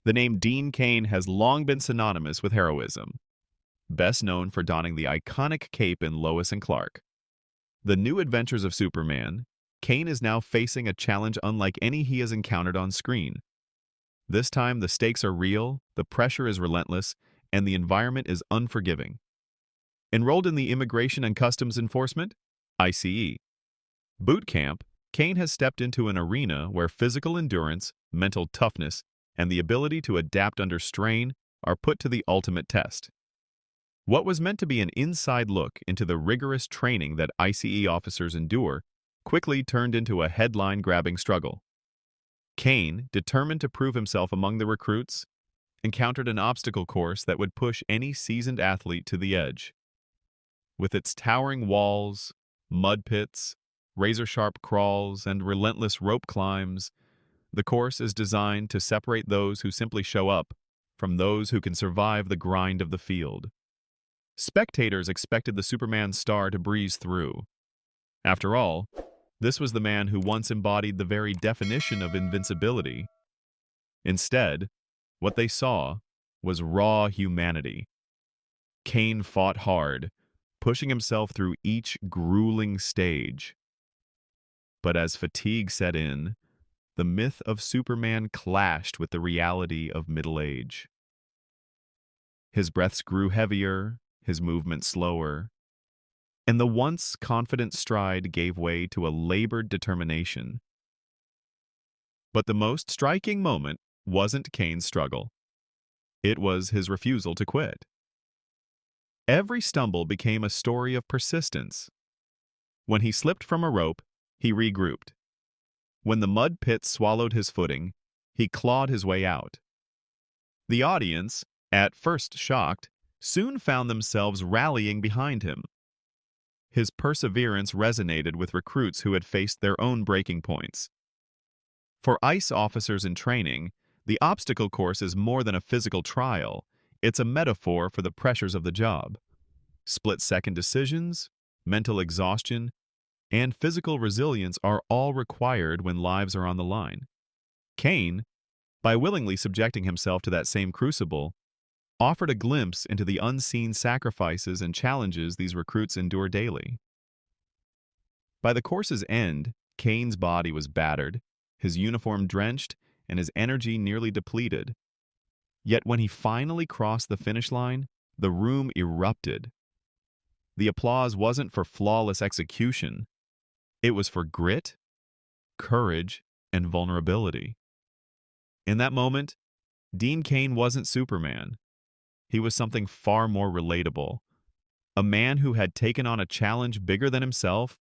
The name Dean Cain has long been synonymous with heroism, best known for donning the iconic cape in Lois and Clark. The New Adventures of Superman, Cain is now facing a challenge unlike any he has encountered on screen. This time, the stakes are real, the pressure is relentless, and the environment is unforgiving. Enrolled in the Immigration and Customs Enforcement, ICE, boot camp, Cain has stepped into an arena where physical endurance, mental toughness, and the ability to adapt under strain are put to the ultimate test. What was meant to be an inside look into the rigorous training that ICE officers endure quickly turned into a headline-grabbing struggle. Cain, determined to prove himself among the recruits, encountered an obstacle course that would push any seasoned athlete to the edge. With its towering walls, mud pits, razor-sharp crawls, and relentless rope climbs, the course is designed to separate those who simply show up from those who can survive the grind of the field. Spectators expected the Superman star to breeze through. After all, this was the man who once embodied the very definition of invincibility. Instead, what they saw was raw humanity. Cain fought hard, pushing himself through each grueling stage. But as fatigue set in, the myth of Superman clashed with the reality of middle age. His breaths grew heavier, his movement slower, and the once confident stride gave way to a labored determination. But the most striking moment wasn't Cain's struggle. It was his refusal to quit. Every stumble became a story of persistence. When he slipped from a rope, he regrouped. When the mud pit swallowed his footing, he clawed his way out. The audience, at first shocked, soon found themselves rallying behind him. His perseverance resonated with recruits who had faced their own breaking points. For ICE officers in training, the obstacle course is more than a physical trial. It's a metaphor for the pressures of the job. Split-second decisions, mental exhaustion, and physical resilience are all required when lives are on the line. Cain, by willingly subjecting himself to that same crucible, offered a glimpse into the unseen sacrifices and challenges these recruits endure daily. By the course's end, Cain's body was battered, his uniform drenched, and his energy nearly depleted. Yet when he finally crossed the finish line, the room erupted. The applause wasn't for flawless execution. It was for grit, courage, and vulnerability. In that moment, Dean Cain wasn't Superman. He was something far more relatable. A man who had taken on a challenge bigger than himself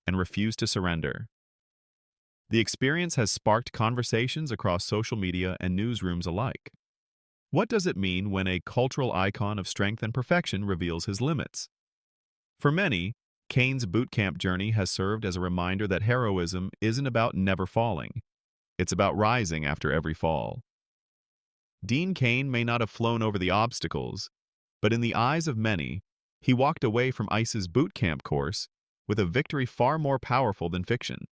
and refused to surrender. The experience has sparked conversations across social media and newsrooms alike. What does it mean when a cultural icon of strength and perfection reveals his limits? For many, Cain's boot camp journey has served as a reminder that heroism isn't about never falling. It's about rising after every fall. Dean Cain may not have flown over the obstacles, but in the eyes of many, he walked away from ICE's boot camp course with a victory far more powerful than fiction.